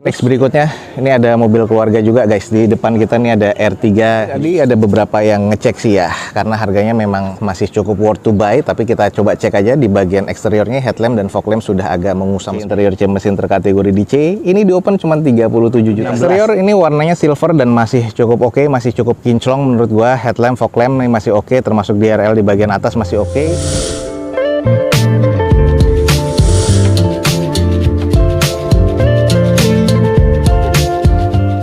Next berikutnya, ini ada mobil keluarga juga guys. Di depan kita nih ada R3. Jadi ada beberapa yang ngecek sih ya, karena harganya memang masih cukup worth to buy. Tapi kita coba cek aja di bagian eksteriornya, headlamp dan fog lamp sudah agak mengusam. Interior C mesin terkategori DC, ini di open cuma 37 juta. Eksterior ini warnanya silver dan masih cukup oke, masih cukup kinclong menurut gua. Headlamp, fog lamp ini masih oke, termasuk DRL di bagian atas masih oke.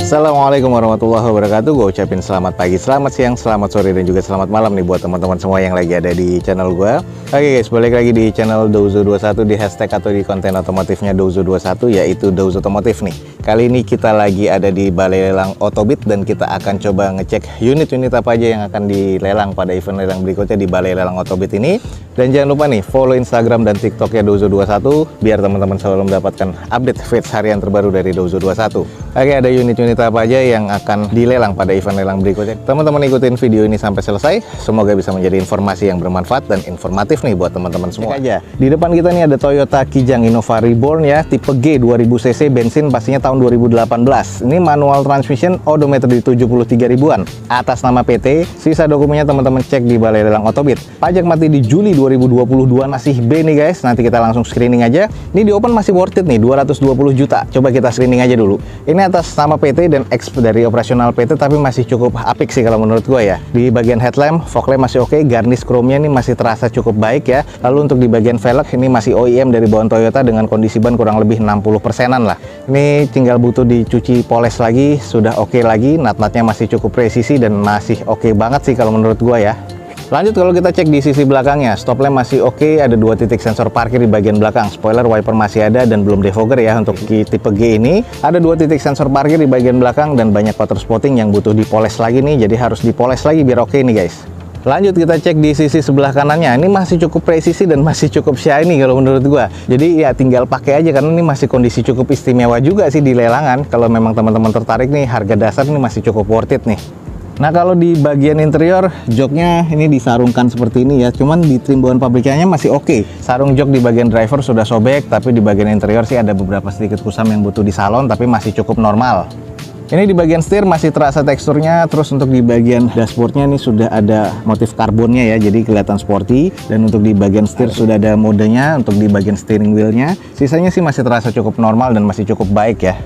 Assalamualaikum warahmatullahi wabarakatuh. Gue ucapin selamat pagi, selamat siang, selamat sore, dan juga selamat malam nih buat teman-teman semua yang lagi ada di channel gue. Oke guys, balik lagi di channel Douzo21, di hashtag atau di konten otomotifnya Douzo21, yaitu Douzo Otomotif nih. Kali ini kita lagi ada di Balai Lelang Otobit dan kita akan coba ngecek unit-unit apa aja yang akan dilelang pada event lelang berikutnya di Balai Lelang Otobit ini. Dan jangan lupa nih, follow Instagram dan TikToknya Douzo21 biar teman-teman selalu mendapatkan update feeds harian terbaru dari Douzo21. Oke, ada unit-unit apa aja yang akan dilelang pada event lelang berikutnya. Teman-teman ikutin video ini sampai selesai, semoga bisa menjadi informasi yang bermanfaat dan informatif nih buat teman-teman semua. Aja. Di depan kita nih ada Toyota Kijang Innova Reborn ya, tipe G 2000cc bensin, pastinya tahun 2018. Ini manual transmission, odometer di 73 ribuan. Atas nama PT, sisa dokumennya teman-teman cek di Balai Lelang Otobit. Pajak mati di Juli 2022 masih B nih guys. Nanti kita langsung screening aja. Ini di open masih worth it nih, 220 juta. Coba kita screening aja dulu. Ini atas nama PT dan X dari operasional PT, tapi masih cukup apik sih kalau menurut gue ya. Di bagian headlamp, fog lamp masih oke, garnish chrome-nya ini masih terasa cukup baik ya. Lalu untuk di bagian velg ini masih OEM dari bawaan Toyota dengan kondisi ban kurang lebih 60%-an lah. Ini tinggal butuh dicuci poles lagi, sudah oke lagi. Nut-nutnya masih cukup presisi dan masih oke banget sih kalau menurut gue ya. Lanjut kalau kita cek di sisi belakangnya, stop lamp masih oke, ada 2 titik sensor parkir di bagian belakang, spoiler wiper masih ada dan belum defogger ya. Untuk tipe G ini ada 2 titik sensor parkir di bagian belakang dan banyak water spotting yang butuh dipoles lagi nih, jadi harus dipoles lagi biar oke nih guys. Lanjut kita cek di sisi sebelah kanannya, ini masih cukup presisi dan masih cukup shiny kalau menurut gua. Jadi ya tinggal pakai aja karena ini masih kondisi cukup istimewa juga sih di lelangan. Kalau memang teman-teman tertarik nih, harga dasar ini masih cukup worth it nih. Nah kalau di bagian interior, joknya ini disarungkan seperti ini ya, cuman di trim bawaan pabrikannya masih oke. Sarung jok di bagian driver sudah sobek, tapi di bagian interior sih ada beberapa sedikit kusam yang butuh disalon, tapi masih cukup normal. Ini di bagian setir masih terasa teksturnya, terus untuk di bagian dashboardnya ini sudah ada motif karbonnya ya, jadi kelihatan sporty. Dan untuk di bagian setir sudah ada modenya, untuk di bagian steering wheelnya, sisanya sih masih terasa cukup normal dan masih cukup baik ya.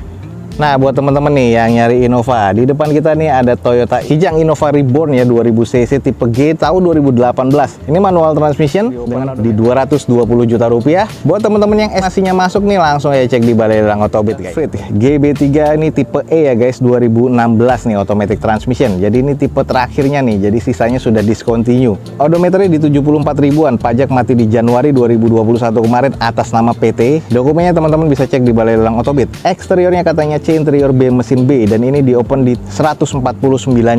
Nah buat teman-teman nih yang nyari Innova, di depan kita nih ada Toyota Kijang Innova Reborn ya, 2000cc tipe G tahun 2018. Ini manual transmission dengan di 220 juta rupiah. Buat teman-teman yang estimasinya masuk nih, langsung aja cek di Balai Lelang Otobit guys. GB3 ini tipe E ya guys, 2016 nih automatic transmission. Jadi ini tipe terakhirnya nih, jadi sisanya sudah discontinue. Odometernya di 74 ribuan, pajak mati di Januari 2021 kemarin atas nama PT. Dokumennya teman-teman bisa cek di Balai Lelang Otobit. Eksteriornya katanya C interior B mesin B dan ini di open di 149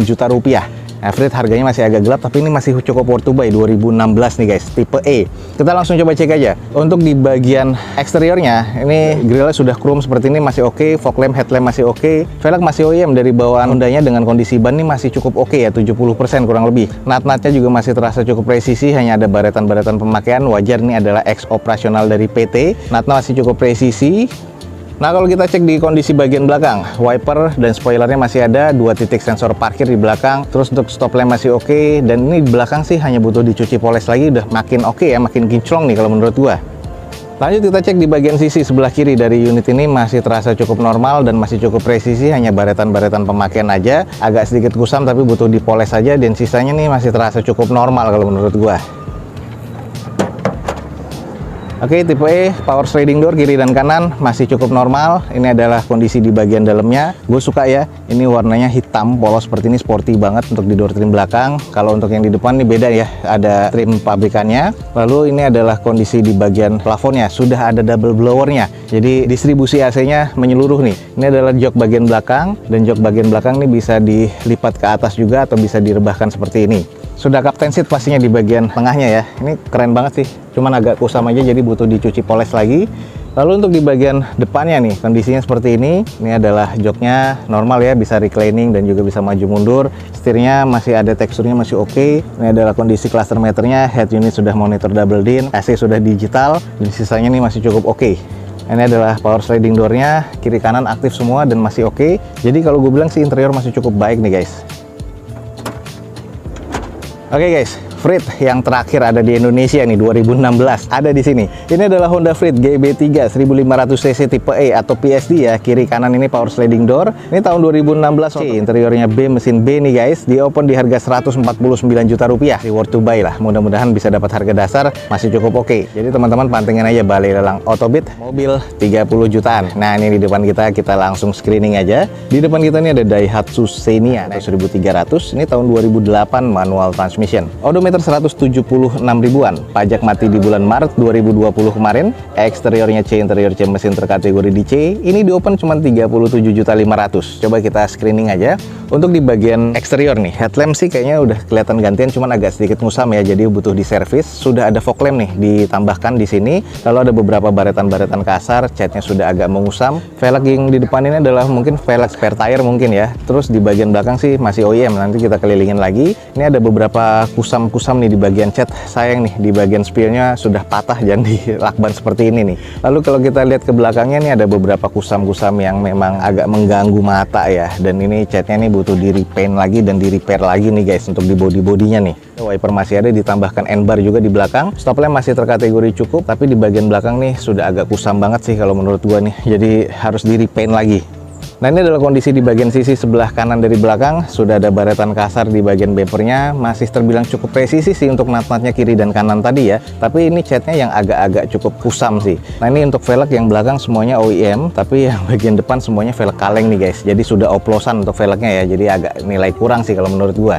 juta rupiah. Average harganya masih agak gelap, tapi ini masih cukup worth to buy, 2016 nih guys, tipe E. Kita langsung coba cek aja. Untuk di bagian eksteriornya, ini grillnya sudah chrome seperti ini, masih oke. Fog lamp, headlamp masih oke. Velg masih OEM dari bawaan Hondanya dengan kondisi ban ini masih cukup oke ya, 70% kurang lebih. Nut-nutnya juga masih terasa cukup presisi, hanya ada baretan-baretan pemakaian. Wajar, ini adalah X operasional dari PT. Nutnya masih cukup presisi. Nah kalau kita cek di kondisi bagian belakang, wiper dan spoilernya masih ada, 2 titik sensor parkir di belakang, terus untuk stop lamp masih oke, dan ini di belakang sih hanya butuh dicuci poles lagi, udah makin oke ya, makin kinclong nih kalau menurut gua. Lanjut kita cek di bagian sisi sebelah kiri dari unit ini, masih terasa cukup normal dan masih cukup presisi, hanya baretan-baretan pemakaian aja, agak sedikit kusam tapi butuh dipoles aja, dan sisanya nih masih terasa cukup normal kalau menurut gua. Oke, tipe E, power sliding door kiri dan kanan masih cukup normal. Ini adalah kondisi di bagian dalamnya. Gue suka ya, ini warnanya hitam polos seperti ini, sporty banget untuk di door trim belakang. Kalau untuk yang di depan ini beda ya, ada trim pabrikannya. Lalu ini adalah kondisi di bagian plafonnya, sudah ada double blowernya. Jadi distribusi AC-nya menyeluruh nih. Ini adalah jok bagian belakang, dan jok bagian belakang ini bisa dilipat ke atas juga atau bisa direbahkan seperti ini. Sudah captain seat pastinya di bagian tengahnya ya. Ini keren banget sih, cuman agak kusam aja jadi butuh dicuci poles lagi. Lalu untuk di bagian depannya nih, kondisinya seperti ini. Ini adalah joknya normal ya, bisa reclining dan juga bisa maju mundur. Setirnya masih ada teksturnya, masih oke. Ini adalah kondisi cluster meternya, head unit sudah monitor double din, AC sudah digital, dan sisanya nih masih cukup oke. Ini adalah power sliding door-nya, kiri kanan aktif semua dan masih oke. Jadi kalau gue bilang sih interior masih cukup baik nih guys. Oke guys, Freed yang terakhir ada di Indonesia nih 2016 ada di sini. Ini adalah Honda Freed GB3 1500 cc tipe E atau PSD ya. Kiri kanan ini power sliding door. Ini tahun 2016. Oke, interiornya B, mesin B nih guys. Di open di harga 149 juta rupiah. Reward to buy lah. Mudah-mudahan bisa dapat harga dasar masih cukup oke. Jadi teman-teman pantengin aja Balai Lelang Autobit mobil 30 jutaan. Nah, ini di depan kita langsung screening aja. Di depan kita ini ada Daihatsu Xenia 1300. Ini tahun 2008 manual transmission. Odometer 176 ribuan, pajak mati di bulan Maret 2020 kemarin. Eksteriornya C, interior C, mesin terkategori di C. Ini di open cuma 37.500. Coba kita screening aja. Untuk di bagian eksterior nih, headlamp sih kayaknya udah kelihatan gantian, cuman agak sedikit musam ya, jadi butuh di servis. Sudah ada fog lamp nih ditambahkan di sini. Lalu ada beberapa baretan-baretan kasar, catnya sudah agak mengusam. Velg yang di depan ini adalah mungkin velg spare tire mungkin ya. Terus di bagian belakang sih masih OEM, nanti kita kelilingin lagi. Ini ada beberapa kusam-kusam nih di bagian cat. Sayang nih di bagian spionnya sudah patah, jangan dilakban seperti ini nih. Lalu kalau kita lihat ke belakangnya nih ada beberapa kusam-kusam yang memang agak mengganggu mata ya. Dan ini catnya nih butuh di repaint lagi dan di repair lagi nih guys untuk di body-bodinya nih. Wiper masih ada, ditambahkan N-bar juga di belakang. Stop lamp masih terkategori cukup, tapi di bagian belakang nih sudah agak kusam banget sih kalau menurut gua nih. Jadi harus di repaint lagi. Nah, ini adalah kondisi di bagian sisi sebelah kanan dari belakang. Sudah ada baretan kasar di bagian bumpernya. Masih terbilang cukup presisi sih untuk nat-natnya kiri dan kanan tadi ya. Tapi ini catnya yang agak-agak cukup kusam sih. Nah, ini untuk velg yang belakang semuanya OEM. Tapi yang bagian depan semuanya velg kaleng nih guys. Jadi sudah oplosan untuk velgnya ya. Jadi agak nilai kurang sih kalau menurut gua.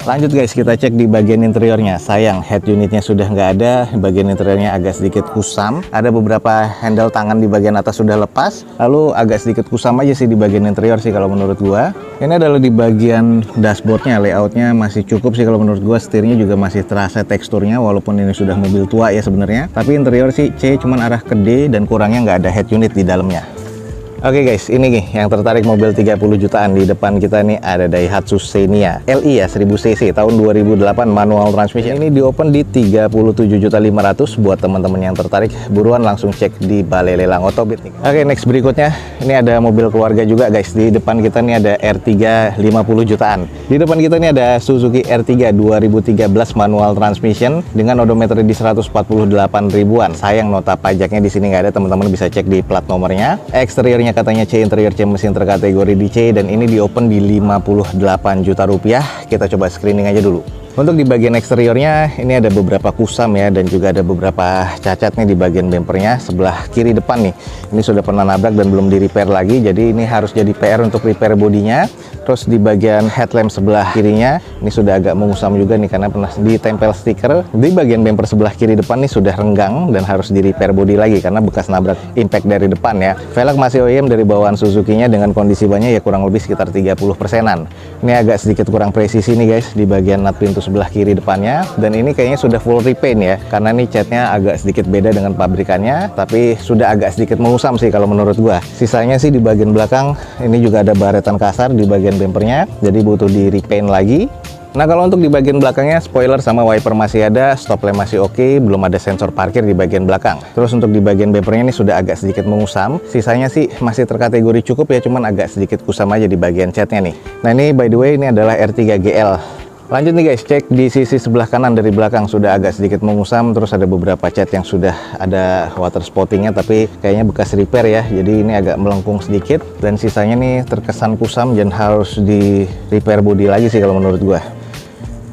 Lanjut guys, kita cek di bagian interiornya. Sayang, head unitnya sudah nggak ada. Bagian interiornya agak sedikit kusam. Ada beberapa handle tangan di bagian atas sudah lepas. Lalu agak sedikit kusam aja sih di bagian interior sih kalau menurut gua. Ini adalah di bagian dashboardnya, layoutnya masih cukup sih kalau menurut gua. Setirnya juga masih terasa teksturnya, walaupun ini sudah mobil tua ya sebenarnya. Tapi interior sih C, cuman arah ke D dan kurangnya nggak ada head unit di dalamnya. Oke guys, ini nih yang tertarik mobil 30 jutaan. Di depan kita nih ada Daihatsu Xenia LI ya, 1000 cc tahun 2008 manual transmission. Ini di open di 37.500. Buat teman-teman yang tertarik, buruan langsung cek di Balai Lelang Autobit nih. Oke, next berikutnya ini ada mobil keluarga juga guys. Di depan kita nih ada R3 50 jutaan. Di depan kita nih ada Suzuki R3 2013 manual transmission dengan odometer di 148 ribuan. Sayang nota pajaknya di sini nggak ada, teman-teman bisa cek di plat nomornya. Eksteriornya katanya C, interior C, mesin terkategori di C, dan ini di open di 58 juta rupiah. Kita coba screening aja dulu. Untuk di bagian eksteriornya ini ada beberapa kusam ya, dan juga ada beberapa cacat nih di bagian bumpernya sebelah kiri depan nih. Ini sudah pernah nabrak dan belum di repair lagi, jadi ini harus jadi PR untuk repair bodinya. Terus di bagian headlamp sebelah kirinya ini sudah agak mengusam juga nih karena pernah ditempel stiker. Di bagian bumper sebelah kiri depan nih sudah renggang dan harus di repair bodi lagi karena bekas nabrak impact dari depan ya. Velg masih OEM dari bawaan Suzuki-nya dengan kondisi bannya ya kurang lebih sekitar 30%-an. Ini agak sedikit kurang presisi nih guys di bagian nut pintu sebelah kiri depannya, dan ini kayaknya sudah full repaint ya karena nih catnya agak sedikit beda dengan pabrikannya, tapi sudah agak sedikit mengusam sih kalau menurut gua. Sisanya sih di bagian belakang ini juga ada baretan kasar di bagian bumpernya, jadi butuh di repaint lagi. Nah, kalau untuk di bagian belakangnya spoiler sama wiper masih ada, stop lamp masih oke, belum ada sensor parkir di bagian belakang. Terus untuk di bagian bumpernya ini sudah agak sedikit mengusam. Sisanya sih masih terkategori cukup ya, cuman agak sedikit kusam aja di bagian catnya nih. Nah, ini by the way ini adalah R3 GL. Lanjut nih guys, cek di sisi sebelah kanan dari belakang sudah agak sedikit mengusam. Terus ada beberapa cat yang sudah ada water spottingnya, tapi kayaknya bekas repair ya, jadi ini agak melengkung sedikit. Dan sisanya nih terkesan kusam dan harus di repair bodi lagi sih kalau menurut gua.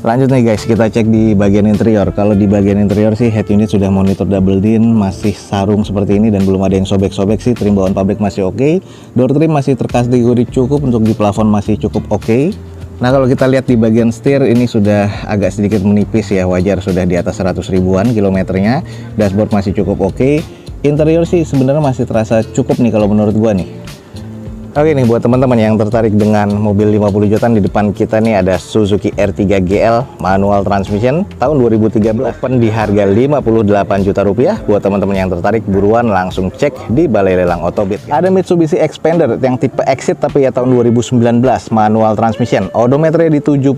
Lanjut nih guys, kita cek di bagian interior. Kalau di bagian interior sih head unit sudah monitor double din, masih sarung seperti ini dan belum ada yang sobek-sobek sih. Trim bawaan pabrik masih oke. Door trim masih terkategori cukup, untuk di plafon masih cukup oke. Nah, kalau kita lihat di bagian setir ini sudah agak sedikit menipis ya, wajar sudah di atas 100 ribuan kilometernya. Dashboard masih cukup oke. Interior sih sebenarnya masih terasa cukup nih kalau menurut gua nih. Oke nih, buat teman-teman yang tertarik dengan mobil 50 jutaan, di depan kita nih ada Suzuki R3 GL manual transmission tahun 2013, open di harga 58 juta rupiah. Buat teman-teman yang tertarik, buruan langsung cek di Balai Lelang Autobit. Ada Mitsubishi Xpander yang tipe Exit tapi ya tahun 2019 manual transmission, odometernya di 76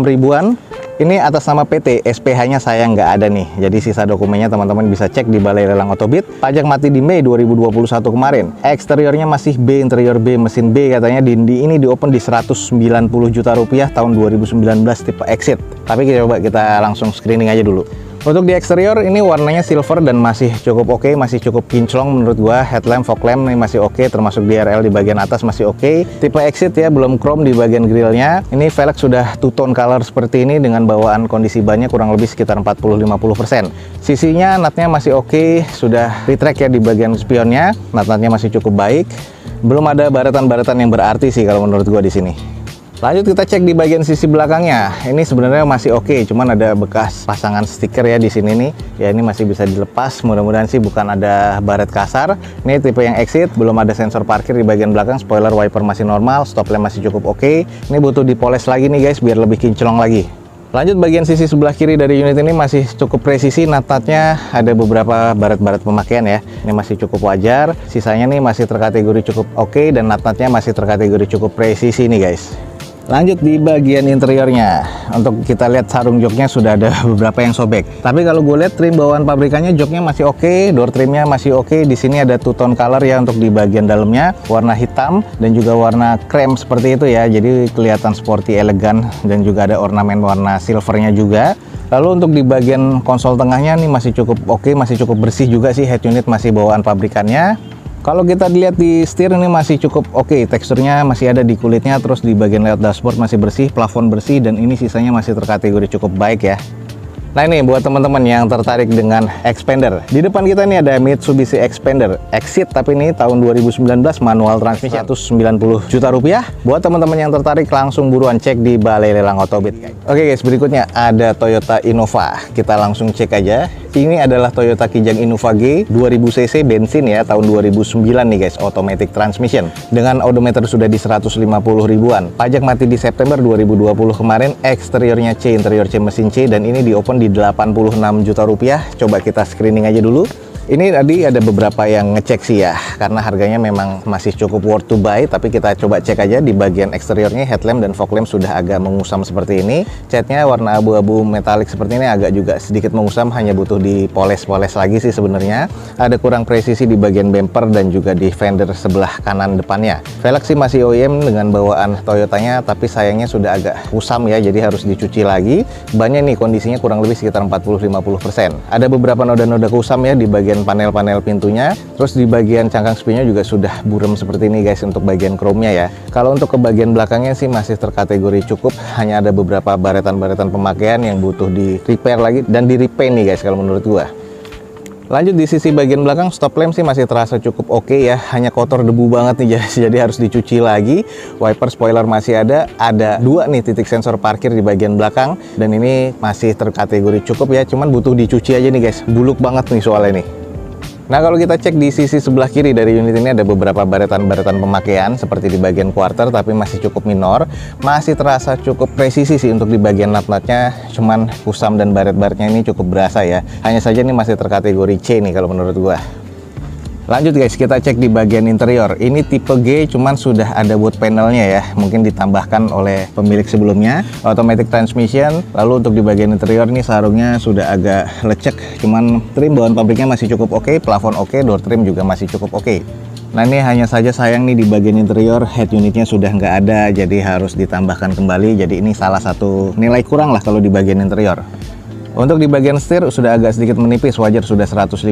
ribuan. Ini atas nama PT, SPH-nya saya nggak ada nih. Jadi sisa dokumennya teman-teman bisa cek di Balai Lelang Otobit. Pajak mati di Mei 2021 kemarin. Eksteriornya masih B, interior B, mesin B katanya. Ini di open di 190 juta rupiah tahun 2019 tipe Exit. Tapi kita langsung screening aja dulu. Untuk di eksterior ini warnanya silver dan masih cukup oke, masih cukup kinclong menurut gua. Headlamp, fog lamp ini masih oke, termasuk DRL di bagian atas masih oke. Tipe Exit ya, belum chrome di bagian grillnya. Ini velg sudah two tone color seperti ini dengan bawaan kondisi bannya kurang lebih sekitar 40-50%. Sisinya natnya masih oke, sudah retract ya di bagian spionnya. Nat-natnya masih cukup baik. Belum ada baretan-baretan yang berarti sih kalau menurut gua di sini. Lanjut kita cek di bagian sisi belakangnya. Ini sebenarnya masih oke, cuman ada bekas pasangan stiker ya di sini nih. Ya ini masih bisa dilepas. Mudah-mudahan sih bukan ada baret kasar. Ini tipe yang Exit, belum ada sensor parkir di bagian belakang. Spoiler wiper masih normal, stop lamp masih cukup oke. Ini butuh dipoles lagi nih guys biar lebih kinclong lagi. Lanjut bagian sisi sebelah kiri dari unit ini masih cukup presisi. Nat-natnya ada beberapa baret-baret pemakaian ya. Ini masih cukup wajar. Sisanya nih masih terkategori cukup oke dan nat-natnya masih terkategori cukup presisi nih guys. Lanjut di bagian interiornya. Untuk kita lihat sarung joknya sudah ada beberapa yang sobek. Tapi kalau gue lihat trim bawaan pabrikannya joknya masih oke, door trimnya masih oke. Di sini ada two tone color ya untuk di bagian dalamnya, warna hitam dan juga warna krem seperti itu ya. Jadi kelihatan sporty, elegan dan juga ada ornamen warna silvernya juga. Lalu untuk di bagian konsol tengahnya nih masih cukup oke, masih cukup bersih juga sih. Head unit masih bawaan pabrikannya. Kalau kita lihat di setir ini masih cukup oke, teksturnya masih ada di kulitnya, terus di bagian layout dashboard masih bersih, plafon bersih, dan ini sisanya masih terkategori cukup baik ya. Nah ini buat teman-teman yang tertarik dengan Xpander. Di depan kita ini ada Mitsubishi Xpander Exit, tapi ini tahun 2019 manual transmission 190 juta rupiah. Buat teman-teman yang tertarik langsung buruan cek di Balai Lelang Otobit. Oke guys, berikutnya ada Toyota Innova. Kita langsung cek aja. Ini adalah Toyota Kijang Innova G 2000 cc bensin ya, tahun 2009 nih guys, automatic transmission. Dengan odometer sudah di 150 ribuan. Pajak mati di September 2020 kemarin. Eksteriornya C, interior C mesin C, dan ini di open di 86 juta rupiah. Coba kita screening aja dulu. Ini tadi ada beberapa yang ngecek sih ya, karena harganya memang masih cukup worth to buy. Tapi kita coba cek aja di bagian eksteriornya. Headlamp dan fog lamp sudah agak mengusam seperti ini. Catnya warna abu-abu metalik seperti ini, agak juga sedikit mengusam, hanya butuh dipoles-poles lagi sih sebenarnya. Ada kurang presisi di bagian bumper dan juga di fender sebelah kanan depannya. Velg sih masih OEM dengan bawaan Toyotanya, tapi sayangnya sudah agak usam ya, jadi harus dicuci lagi. Bannya nih kondisinya kurang lebih sekitar 40-50%. Ada beberapa noda-noda kusam ya di bagian panel-panel pintunya. Terus di bagian cangkang spionnya juga sudah buram seperti ini guys untuk bagian chrome-nya ya. Kalau untuk ke bagian belakangnya sih masih terkategori cukup, hanya ada beberapa baretan-baretan pemakaian yang butuh di repair lagi dan di repaint nih guys kalau menurut gua. Lanjut di sisi bagian belakang, stop lamp sih masih terasa cukup oke ya, hanya kotor debu banget nih jadi harus dicuci lagi. Wiper spoiler masih ada dua nih titik sensor parkir di bagian belakang, dan ini masih terkategori cukup ya, cuman butuh dicuci aja nih guys, buluk banget nih soalnya nih. Nah kalau kita cek di sisi sebelah kiri dari unit ini ada beberapa baretan-baretan pemakaian seperti di bagian quarter, tapi masih cukup minor, masih terasa cukup presisi sih untuk di bagian nut-nutnya, cuman kusam dan baret-baretnya ini cukup berasa ya. Hanya saja ini masih terkategori C nih kalau menurut gua. Lanjut guys, kita cek di bagian interior. Ini tipe G, cuman sudah ada wood panelnya ya, mungkin ditambahkan oleh pemilik sebelumnya. Automatic transmission. Lalu untuk di bagian interior nih sarungnya sudah agak lecek, cuman trim bawaan pabriknya masih cukup oke, plafon oke, door trim juga masih cukup oke. Nah ini hanya saja sayang nih di bagian interior head unitnya sudah nggak ada, jadi harus ditambahkan kembali. Jadi ini salah satu nilai kurang lah kalau di bagian interior. Untuk di bagian setir sudah agak sedikit menipis, wajar sudah 150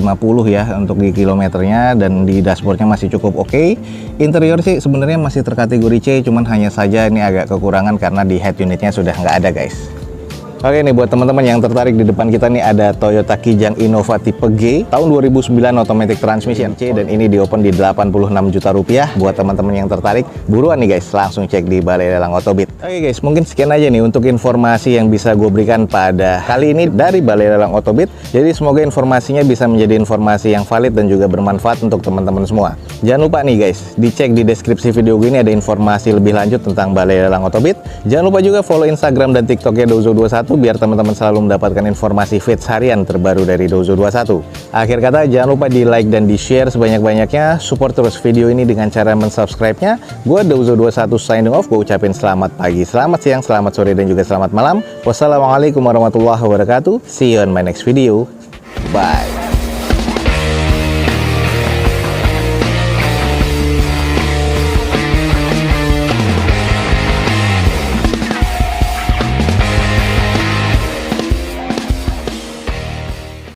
ya untuk di kilometernya, dan di dashboardnya masih cukup oke. Interior sih sebenarnya masih terkategori C, cuman hanya saja ini agak kekurangan karena di head unitnya sudah nggak ada guys. Oke nih buat teman-teman yang tertarik, di depan kita nih ada Toyota Kijang Innova tipe G tahun 2009 automatic transmission C, dan ini di open di 86 juta rupiah. Buat teman-teman yang tertarik, buruan nih guys, langsung cek di Balai Lelang Otobit. Oke guys, mungkin sekian aja nih untuk informasi yang bisa gue berikan pada kali ini dari Balai Lelang Otobit. Jadi semoga informasinya bisa menjadi informasi yang valid dan juga bermanfaat untuk teman-teman semua. Jangan lupa nih guys, dicek di deskripsi video gue ini ada informasi lebih lanjut tentang Balai Lelang Otobit. Jangan lupa juga follow Instagram dan TikToknya Dozo21. biar teman-teman selalu mendapatkan informasi feeds harian terbaru dari Dozo21. Akhir kata, jangan lupa di like dan di share sebanyak-banyaknya. Support terus video ini dengan cara mensubscribe-nya. Gue Dozo21 signing off. Gue ucapin selamat pagi, selamat siang, selamat sore, dan juga selamat malam. Wassalamualaikum warahmatullahi wabarakatuh. See you on my next video. Bye.